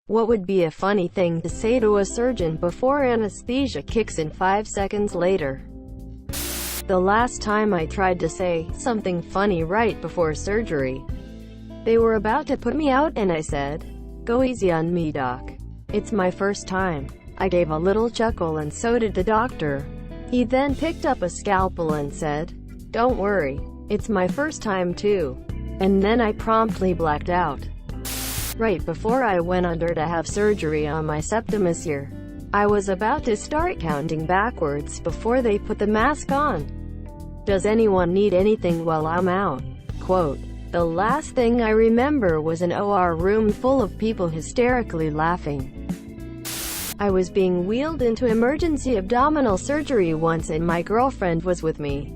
What would be a funny thing to say to a surgeon before anesthesia kicks in 5 seconds later? The last time I tried to say something funny right before surgery, they were about to put me out and I said, "Go easy on me, doc. It's my first time." I gave a little chuckle and so did the doctor. He then picked up a scalpel and said, "Don't worry, it's my first time too." And then I promptly blacked out. Right before I went under to have surgery on my septimus ear, I was about to start counting backwards before they put the mask on. "Does anyone need anything while I'm out?" Quote. The last thing I remember was an OR room full of people hysterically laughing. I was being wheeled into emergency abdominal surgery once and my girlfriend was with me.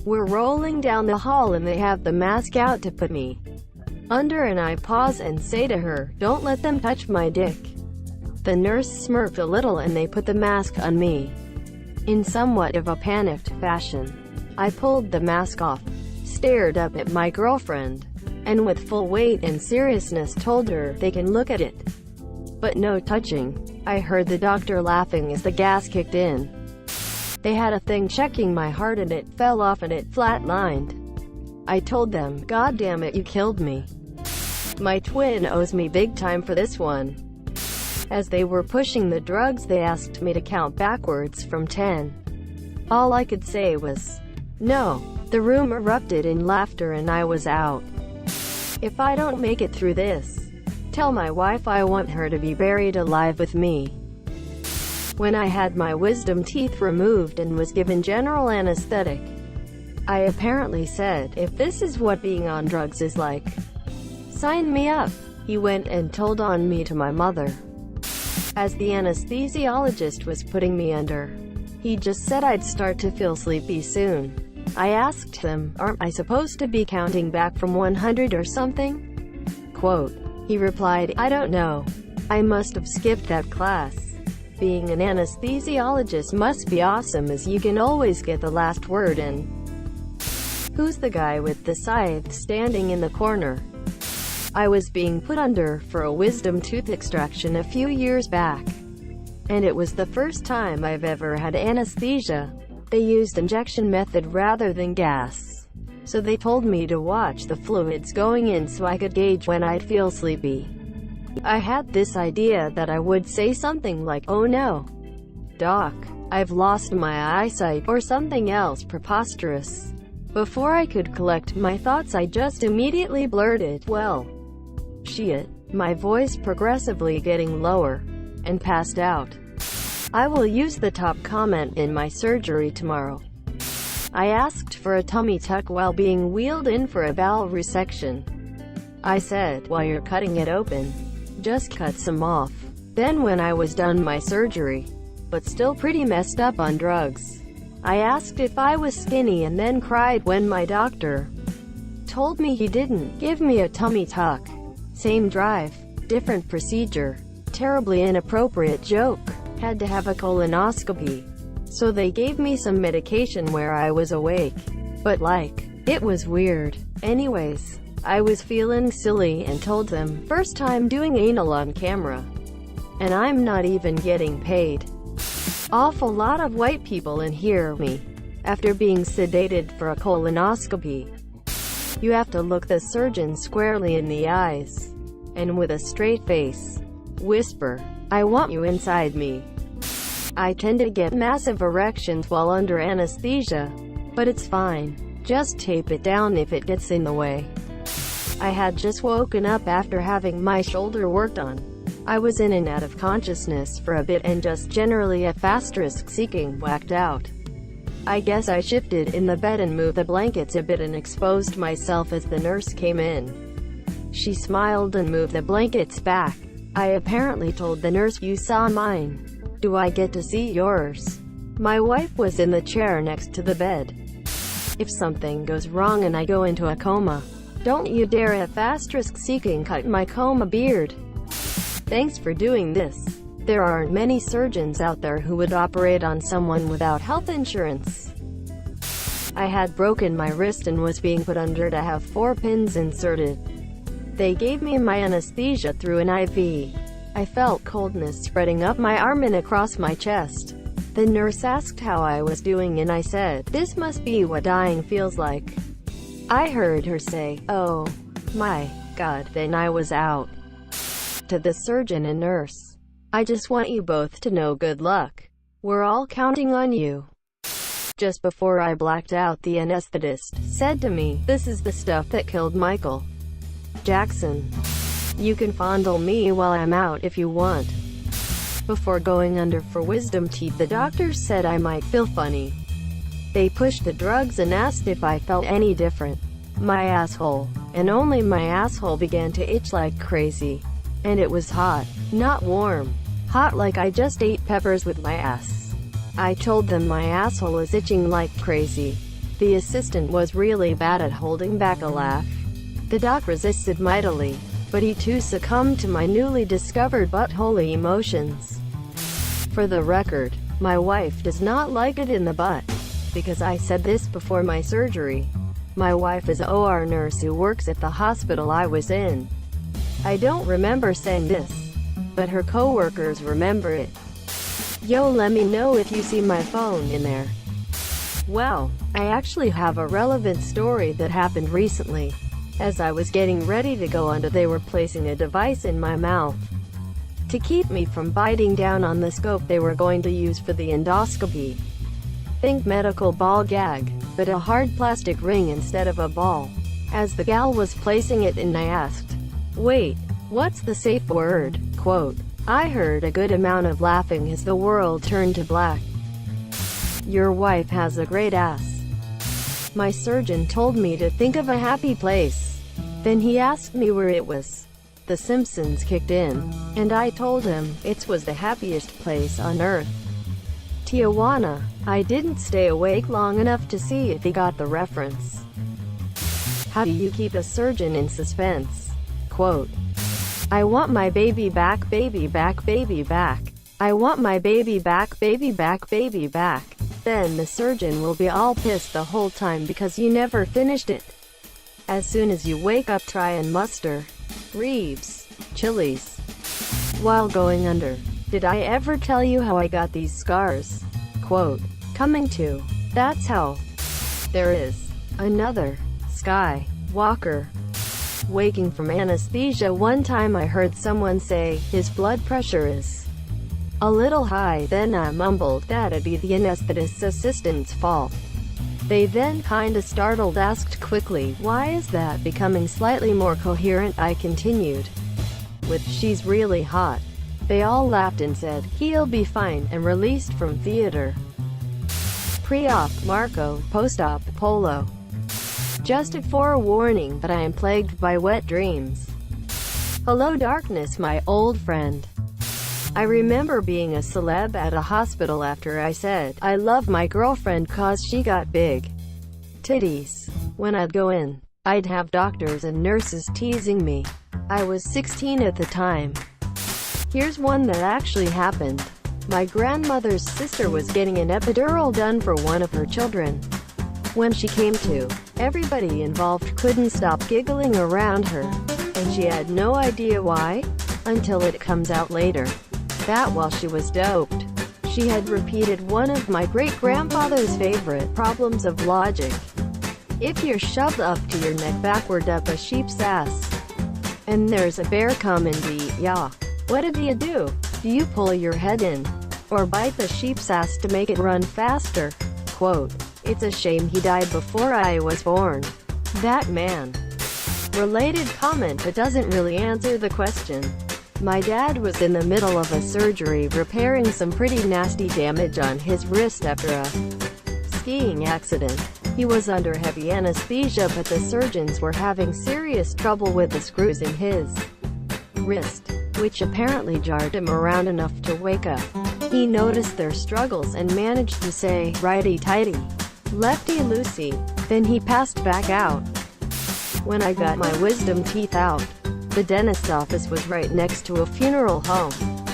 We're rolling down the hall and they have the mask out to put me under and I pause and say to her, "Don't let them touch my dick." The nurse smirked a little and they put the mask on me. In somewhat of a panicked fashion, I pulled the mask off, stared up at my girlfriend, and with full weight and seriousness told her they can look at it, but no touching. I heard the doctor laughing as the gas kicked in. They had a thing checking my heart and it fell off and it flatlined. I told them, "God damn it, you killed me. My twin owes me big time for this one." As they were pushing the drugs they asked me to count backwards from 10. All I could say was, "No." The room erupted in laughter and I was out. If I don't make it through this, tell my wife I want her to be buried alive with me. When I had my wisdom teeth removed and was given general anesthetic, I apparently said, "If this is what being on drugs is like, sign me up." He went and told on me to my mother. As the anesthesiologist was putting me under, he just said I'd start to feel sleepy soon. I asked him, "Aren't I supposed to be counting back from 100 or something?" Quote. He replied, "I don't know. I must have skipped that class. Being an anesthesiologist must be awesome as you can always get the last word in." Who's the guy with the scythe standing in the corner? I was being put under for a wisdom tooth extraction a few years back, and it was the first time I've ever had anesthesia. They used injection method rather than gas, so they told me to watch the fluids going in so I could gauge when I'd feel sleepy. I had this idea that I would say something like, "Oh no, doc, I've lost my eyesight," or something else preposterous. Before I could collect my thoughts I just immediately blurted, "Well, shit," my voice progressively getting lower, and passed out. I will use the top comment in my surgery tomorrow. I asked for a tummy tuck while being wheeled in for a bowel resection. I said, "While you're cutting it open, just cut some off." Then when I was done my surgery, but still pretty messed up on drugs, I asked if I was skinny and then cried when my doctor told me he didn't give me a tummy tuck. Same drive, different procedure. Terribly inappropriate joke. Had to have a colonoscopy, so they gave me some medication where I was awake, but it was weird. Anyways, I was feeling silly and told them, "First time doing anal on camera, and I'm not even getting paid." Awful lot of white people in hear me. After being sedated for a colonoscopy, you have to look the surgeon squarely in the eyes, and with a straight face, whisper, "I want you inside me." I tend to get massive erections while under anesthesia, but it's fine. Just tape it down if it gets in the way. I had just woken up after having my shoulder worked on. I was in and out of consciousness for a bit and just generally *seeking whacked out. I guess I shifted in the bed and moved the blankets a bit and exposed myself as the nurse came in. She smiled and moved the blankets back. I apparently told the nurse, "You saw mine. Do I get to see yours?" My wife was in the chair next to the bed. "If something goes wrong and I go into a coma, don't you dare *seeking cut my coma beard." Thanks for doing this. There aren't many surgeons out there who would operate on someone without health insurance. I had broken my wrist and was being put under to have 4 pins inserted. They gave me my anesthesia through an IV. I felt coldness spreading up my arm and across my chest. The nurse asked how I was doing and I said, "This must be what dying feels like." I heard her say, "Oh my God," then I was out. To the surgeon and nurse, "I just want you both to know good luck. We're all counting on you." Just before I blacked out, the anesthetist said to me, "This is the stuff that killed Michael Jackson. You can fondle me while I'm out if you want." Before going under for wisdom teeth, the doctors said I might feel funny. They pushed the drugs and asked if I felt any different. My asshole, and only my asshole, began to itch like crazy. And it was hot, not warm. Hot like I just ate peppers with my ass. I told them my asshole was itching like crazy. The assistant was really bad at holding back a laugh. The doc resisted mightily, but he too succumbed to my newly discovered buttholy emotions. For the record, my wife does not like it in the butt, because I said this before my surgery. My wife is an OR nurse who works at the hospital I was in. I don't remember saying this, but her coworkers remember it. Yo, let me know if you see my phone in there. Well, I actually have a relevant story that happened recently. As I was getting ready to go under, they were placing a device in my mouth to keep me from biting down on the scope they were going to use for the endoscopy. Think medical ball gag, but a hard plastic ring instead of a ball. As the gal was placing it in, I asked, "Wait, what's the safe word?" Quote. I heard a good amount of laughing as the world turned to black. Your wife has a great ass. My surgeon told me to think of a happy place. Then he asked me where it was. The Simpsons kicked in, and I told him it was the happiest place on earth. Tijuana. I didn't stay awake long enough to see if he got the reference. How do you keep a surgeon in suspense? Quote. I want my baby back, baby back, baby back. I want my baby back, baby back, baby back. Then the surgeon will be all pissed the whole time because you never finished it. As soon as you wake up, try and muster Reeves, Chili's. While going under, did I ever tell you how I got these scars? Quote. Coming to. That's how. There is another Sky Walker. Waking from anesthesia one time, I heard someone say, his blood pressure is a little high. Then I mumbled that'd be the anesthetist's assistant's fault. They then kinda startled asked quickly, why is that? Becoming slightly more coherent, I continued with, she's really hot. They all laughed and said, he'll be fine, and released from theater. Pre-op, Marco, post-op, Polo. Just a forewarning that I am plagued by wet dreams. Hello darkness, my old friend. I remember being a celeb at a hospital after I said, I love my girlfriend cause she got big titties. When I'd go in, I'd have doctors and nurses teasing me. I was 16 at the time. Here's one that actually happened. My grandmother's sister was getting an epidural done for one of her children. When she came to, everybody involved couldn't stop giggling around her, and she had no idea why, until it comes out later that while she was doped, she had repeated one of my great-grandfather's favorite problems of logic. If you're shoved up to your neck backward up a sheep's ass, and there's a bear coming to eat ya, what do? Do you pull your head in, or bite the sheep's ass to make it run faster? Quote. It's a shame he died before I was born. That man. Related comment but doesn't really answer the question. My dad was in the middle of a surgery repairing some pretty nasty damage on his wrist after a skiing accident. He was under heavy anesthesia, but the surgeons were having serious trouble with the screws in his wrist, which apparently jarred him around enough to wake up. He noticed their struggles and managed to say, righty-tighty, lefty-loosey. Then he passed back out. When I got my wisdom teeth out, the dentist's office was right next to a funeral home.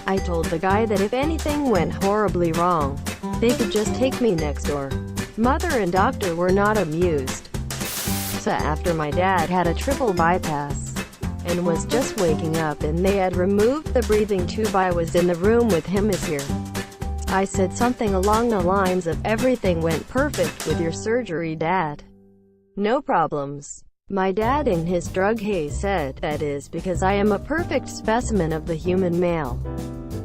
I told the guy that if anything went horribly wrong, they could just take me next door. Mother and doctor were not amused. So after my dad had a triple bypass, and was just waking up and they had removed the breathing tube. I was in the room with him. Is here. I said something along the lines of, everything went perfect with your surgery, Dad. No problems. My dad in his drug haze said, that is because I am a perfect specimen of the human male.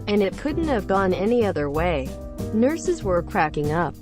And it couldn't have gone any other way. Nurses were cracking up.